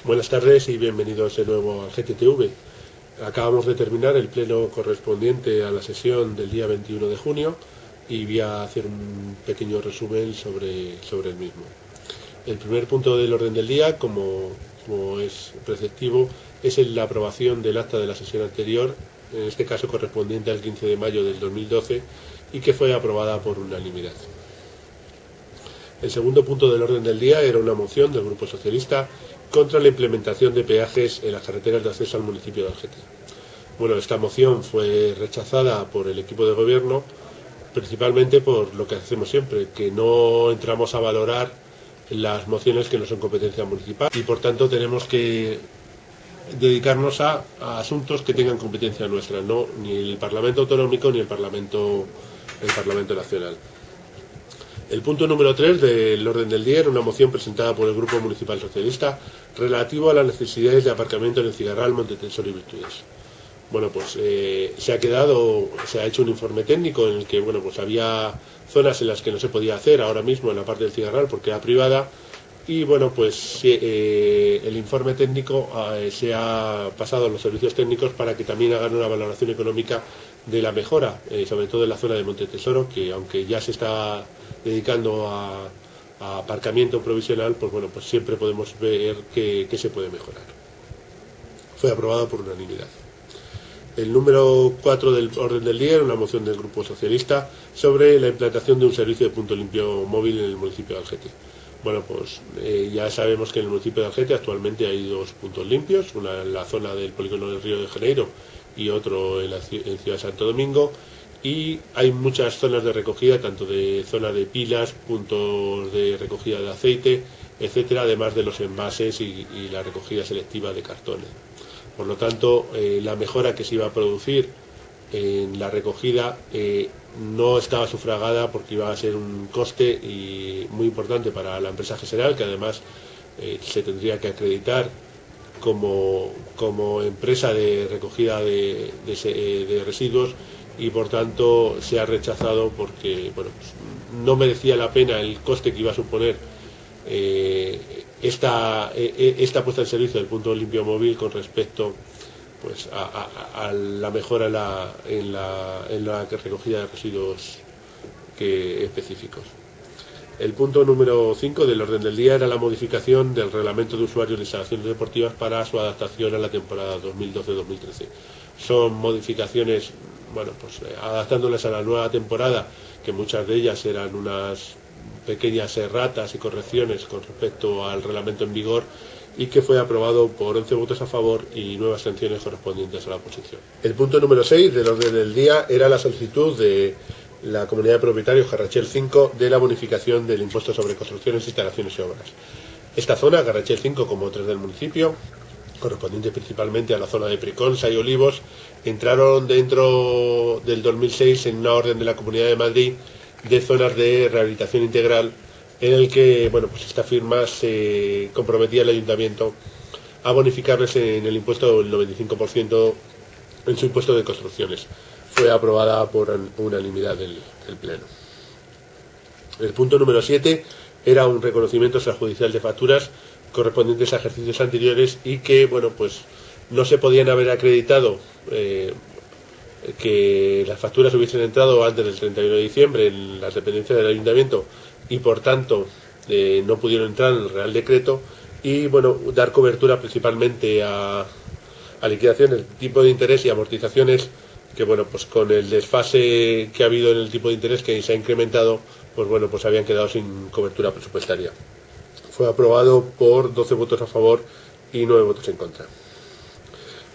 Buenas tardes y bienvenidos de nuevo al GTTV. Acabamos de terminar el pleno correspondiente a la sesión del día 21 de junio y voy a hacer un pequeño resumen sobre el mismo. El primer punto del orden del día, como es preceptivo, es la aprobación del acta de la sesión anterior, en este caso correspondiente al 15 de mayo del 2012, y que fue aprobada por unanimidad. El segundo punto del orden del día era una moción del Grupo Socialista contra la implementación de peajes en las carreteras de acceso al municipio de Algete. Bueno, esta moción fue rechazada por el equipo de gobierno, principalmente por lo que hacemos siempre, que no entramos a valorar las mociones que no son competencia municipal y por tanto tenemos que dedicarnos a asuntos que tengan competencia nuestra, no ni el Parlamento Autonómico ni el Parlamento Nacional. El punto número 3 del orden del día era una moción presentada por el Grupo Municipal Socialista relativo a las necesidades de aparcamiento en el Cigarral, Montetesoro y Virtudes. Bueno, pues se ha hecho un informe técnico en el que, bueno, pues había zonas en las que no se podía hacer ahora mismo en la parte del Cigarral porque era privada y, bueno, pues el informe técnico se ha pasado a los servicios técnicos para que también hagan una valoración económica de la mejora, sobre todo en la zona de Montetesoro, que aunque ya se está dedicando a aparcamiento provisional, pues bueno, pues siempre podemos ver que se puede mejorar. Fue aprobado por unanimidad. El número 4 del orden del día era una moción del Grupo Socialista sobre la implantación de un servicio de punto limpio móvil en el municipio de Algete. Bueno, pues ya sabemos que en el municipio de Algete actualmente hay dos puntos limpios, una en la zona del polígono del Río de Janeiro y otro en Ciudad de Santo Domingo, y hay muchas zonas de recogida, tanto de zona de pilas, puntos de recogida de aceite, etcétera, además de los envases y la recogida selectiva de cartones. Por lo tanto, la mejora que se iba a producir en la recogida no estaba sufragada porque iba a ser un coste muy importante para la empresa GESERAL, que además se tendría que acreditar como empresa de recogida de residuos, y por tanto se ha rechazado porque, bueno, pues no merecía la pena el coste que iba a suponer esta puesta en servicio del punto limpio móvil con respecto, pues, a la mejora en la recogida de residuos específicos. El punto número 5 del orden del día era la modificación del reglamento de usuarios de instalaciones deportivas para su adaptación a la temporada 2012-2013. Son modificaciones, bueno, pues adaptándolas a la nueva temporada, que muchas de ellas eran unas pequeñas erratas y correcciones con respecto al reglamento en vigor, y que fue aprobado por 11 votos a favor y 9 abstenciones correspondientes a la oposición. El punto número 6 del orden del día era la solicitud de la comunidad de propietarios Garrachel 5 de la bonificación del impuesto sobre construcciones, instalaciones y obras. Esta zona, Garrachel 5 como otras del municipio, correspondiente principalmente a la zona de Priconsa y Olivos, entraron dentro del 2006 en una orden de la Comunidad de Madrid de zonas de rehabilitación integral, en el que, bueno, pues esta firma se comprometía al ayuntamiento a bonificarles en el impuesto del 95% en su impuesto de construcciones. Fue aprobada por unanimidad del Pleno. El punto número 7 era un reconocimiento extrajudicial de facturas correspondientes a ejercicios anteriores y que, bueno, pues no se podían haber acreditado que las facturas hubiesen entrado antes del 31 de diciembre en las dependencias del ayuntamiento y por tanto no pudieron entrar en el Real Decreto, y, bueno, dar cobertura principalmente a liquidaciones, tipo de interés y amortizaciones que, bueno, pues con el desfase que ha habido en el tipo de interés que se ha incrementado, pues bueno, pues habían quedado sin cobertura presupuestaria. Fue aprobado por 12 votos a favor y 9 votos en contra.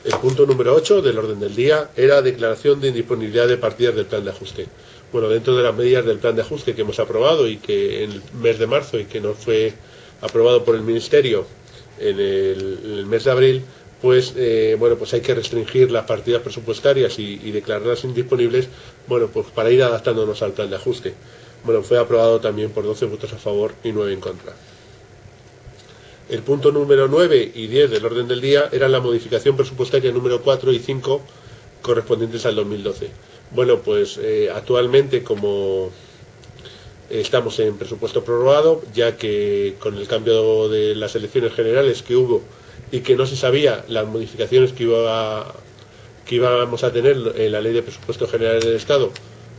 El punto número 8 del orden del día era declaración de indisponibilidad de partidas del plan de ajuste. Bueno, dentro de las medidas del plan de ajuste que hemos aprobado y que en el mes de marzo y que no fue aprobado por el Ministerio en el mes de abril, pues bueno, pues hay que restringir las partidas presupuestarias y declararlas indisponibles, bueno, pues para ir adaptándonos al plan de ajuste. Bueno, fue aprobado también por 12 votos a favor y 9 en contra. El punto número 9 y 10 del orden del día era la modificación presupuestaria número 4 y 5 correspondientes al 2012. Bueno, pues actualmente, como estamos en presupuesto prorrogado, ya que con el cambio de las elecciones generales que hubo y que no se sabía las modificaciones que íbamos a tener en la Ley de Presupuestos Generales del Estado,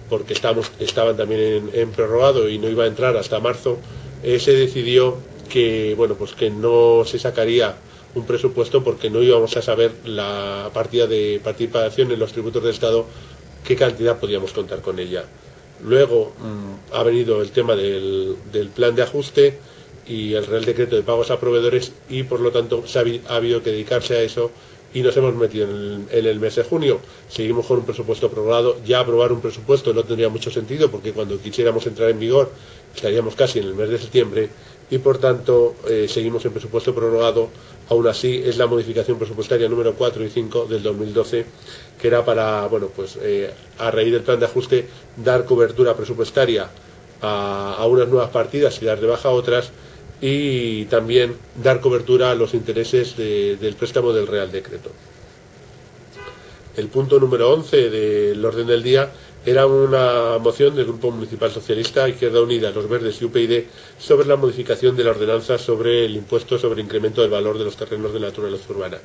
porque estaban también en prorrogado y no iba a entrar hasta marzo, se decidió que, bueno, pues que no se sacaría un presupuesto porque no íbamos a saber la partida de participación en los tributos del Estado, qué cantidad podíamos contar con ella. Luego ha venido el tema del plan de ajuste y el Real Decreto de pagos a proveedores, y por lo tanto ha habido que dedicarse a eso, y nos hemos metido en el mes de junio. Seguimos con un presupuesto prorrogado. Ya aprobar un presupuesto no tendría mucho sentido, porque cuando quisiéramos entrar en vigor estaríamos casi en el mes de septiembre, y por tanto seguimos en presupuesto prorrogado. Aún así, es la modificación presupuestaria número 4 y 5 del 2012, que era para, bueno, pues a raíz del plan de ajuste, dar cobertura presupuestaria a unas nuevas partidas y dar de baja a otras, y también dar cobertura a los intereses del préstamo del Real Decreto. El punto número 11 del orden del día era una moción del Grupo Municipal Socialista, Izquierda Unida, Los Verdes y UPyD sobre la modificación de la ordenanza sobre el impuesto sobre incremento del valor de los terrenos de naturaleza urbana.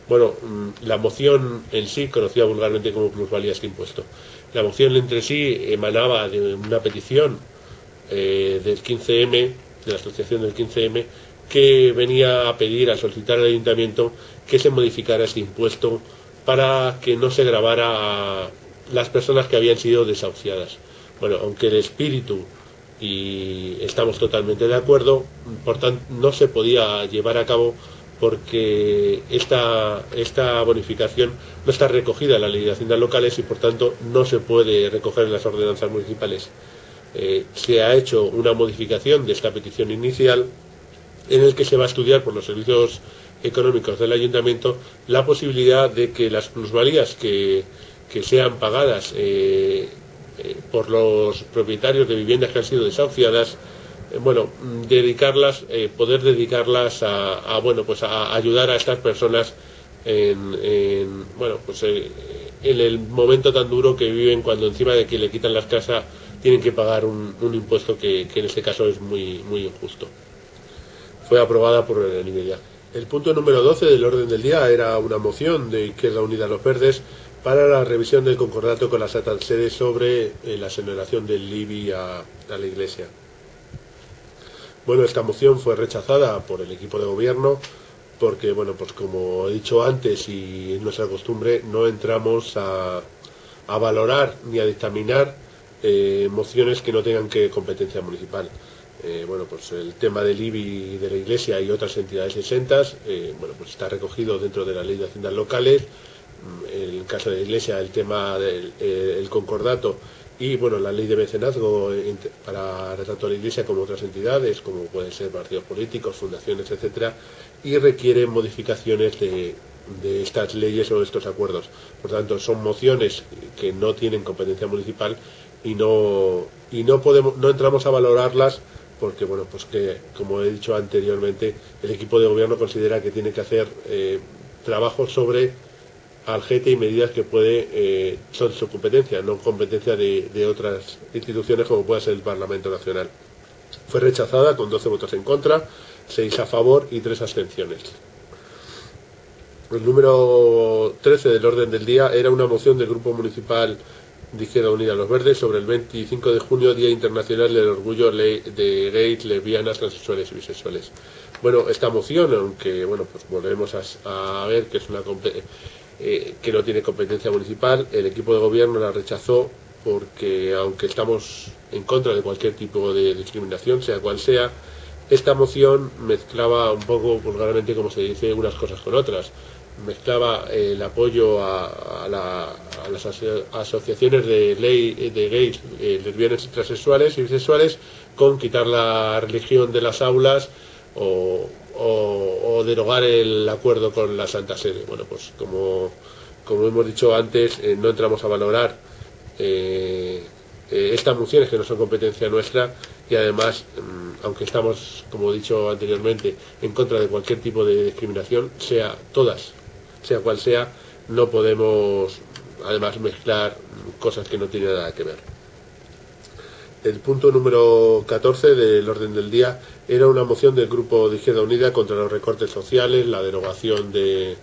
Bueno, la moción en sí, conocida vulgarmente como plusvalía este impuesto. La moción entre sí emanaba de una petición del 15M, de la asociación del 15M, que venía a pedir, a solicitar al ayuntamiento que se modificara este impuesto para que no se gravara a las personas que habían sido desahuciadas. Bueno, aunque el espíritu, y estamos totalmente de acuerdo, por tanto no se podía llevar a cabo, porque esta bonificación no está recogida en la Ley de Haciendas Locales y por tanto no se puede recoger en las ordenanzas municipales. Se ha hecho una modificación de esta petición inicial, en el que se va a estudiar por los servicios económicos del ayuntamiento la posibilidad de que las plusvalías que sean pagadas por los propietarios de viviendas que han sido desahuciadas, poder dedicarlas a ayudar a estas personas en el momento tan duro que viven, cuando encima de que le quitan las casas tienen que pagar un impuesto que en este caso es muy, muy injusto. Fue aprobada por unanimidad. El punto número 12 del orden del día era una moción de Izquierda Unida Los Verdes para la revisión del concordato con la Santa Sede sobre la exoneración del IBI a la Iglesia. Bueno, esta moción fue rechazada por el equipo de gobierno porque, bueno, pues como he dicho antes y es nuestra costumbre, no entramos a valorar ni a dictaminar mociones que no tengan competencia municipal. Pues el tema del IBI de la Iglesia y otras entidades exentas, pues está recogido dentro de la Ley de Haciendas Locales. En el caso de la Iglesia, el tema del concordato y, bueno, la Ley de Mecenazgo para tanto la Iglesia como otras entidades, como pueden ser partidos políticos, fundaciones, etcétera, y requieren modificaciones de estas leyes o de estos acuerdos. Por tanto, son mociones que no tienen competencia municipal y no entramos a valorarlas, porque, bueno, pues que, como he dicho anteriormente, el equipo de gobierno considera que tiene que hacer trabajo sobre algete y medidas que son su competencia, no competencia de otras instituciones como puede ser el Parlamento Nacional. Fue rechazada con 12 votos en contra, 6 a favor y 3 abstenciones. El número 13 del orden del día era una moción del Grupo Municipal de Izquierda Unida Los Verdes sobre el 25 de junio, Día Internacional del Orgullo de Gays, Lesbianas, Transexuales y Bisexuales. Bueno, esta moción, aunque, bueno, pues volvemos a ver que es que no tiene competencia municipal, el equipo de gobierno la rechazó porque, aunque estamos en contra de cualquier tipo de discriminación, sea cual sea, esta moción mezclaba un poco, vulgarmente como se dice, unas cosas con otras. Mezclaba el apoyo a las asociaciones de gays, lesbianas, transexuales y bisexuales, con quitar la religión de las aulas o derogar el acuerdo con la Santa Sede. Bueno, pues como hemos dicho antes, no entramos a valorar estas mociones que no son competencia nuestra, y además, aunque estamos, como he dicho anteriormente, en contra de cualquier tipo de discriminación, sea cual sea, no podemos además mezclar cosas que no tienen nada que ver. El punto número 14 del orden del día era una moción del Grupo de Izquierda Unida contra los recortes sociales, la derogación de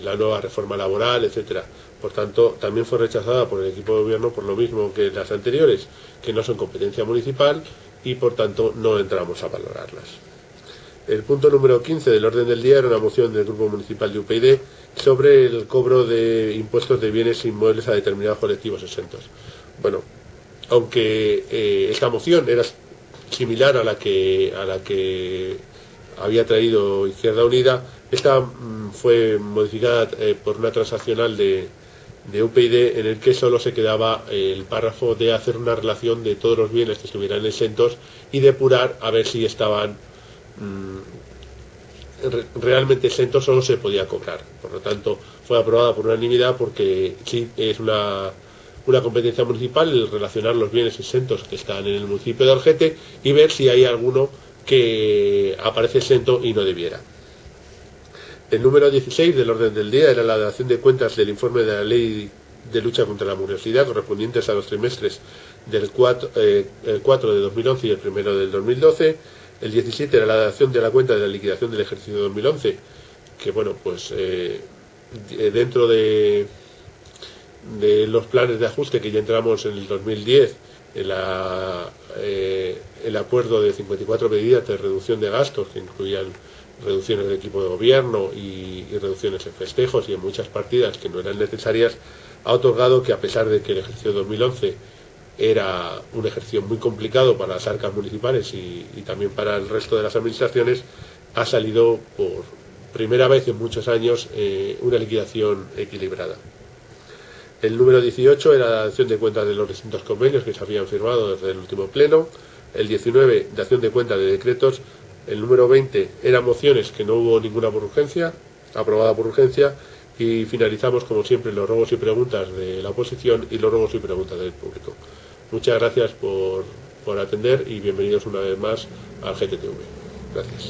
la nueva reforma laboral, etcétera. Por tanto, también fue rechazada por el equipo de gobierno por lo mismo que las anteriores, que no son competencia municipal y por tanto no entramos a valorarlas. El punto número 15 del orden del día era una moción del Grupo Municipal de UPyD sobre el cobro de impuestos de bienes inmuebles a determinados colectivos exentos. Bueno, aunque esta moción era similar a la que había traído Izquierda Unida, esta fue modificada por una transaccional de UPyD en el que solo se quedaba el párrafo de hacer una relación de todos los bienes que estuvieran exentos y depurar a ver si estaban realmente exentos o no se podía cobrar. Por lo tanto, fue aprobada por unanimidad porque sí es una competencia municipal el relacionar los bienes exentos que están en el municipio de Algete y ver si hay alguno que aparece exento y no debiera. El número 16 del orden del día era la dación de cuentas del informe de la Ley de Lucha contra la Morosidad correspondientes a los trimestres del 4 de 2011 y el primero del 2012. El 17 era la dación de la cuenta de la liquidación del ejercicio 2011, que bueno, pues dentro de los planes de ajuste que ya entramos en el 2010, el acuerdo de 54 medidas de reducción de gastos que incluían reducciones de equipo de gobierno y reducciones en festejos y en muchas partidas que no eran necesarias, ha otorgado que a pesar de que el ejercicio 2011 era un ejercicio muy complicado para las arcas municipales y también para el resto de las administraciones, ha salido por primera vez en muchos años una liquidación equilibrada. El número 18 era la dación de cuentas de los distintos convenios que se habían firmado desde el último pleno. El 19, dación de cuentas de decretos. El número 20 eran mociones que no hubo ninguna por urgencia, aprobada por urgencia. Y finalizamos, como siempre, los ruegos y preguntas de la oposición y los ruegos y preguntas del público. Muchas gracias por atender y bienvenidos una vez más al GTTV. Gracias.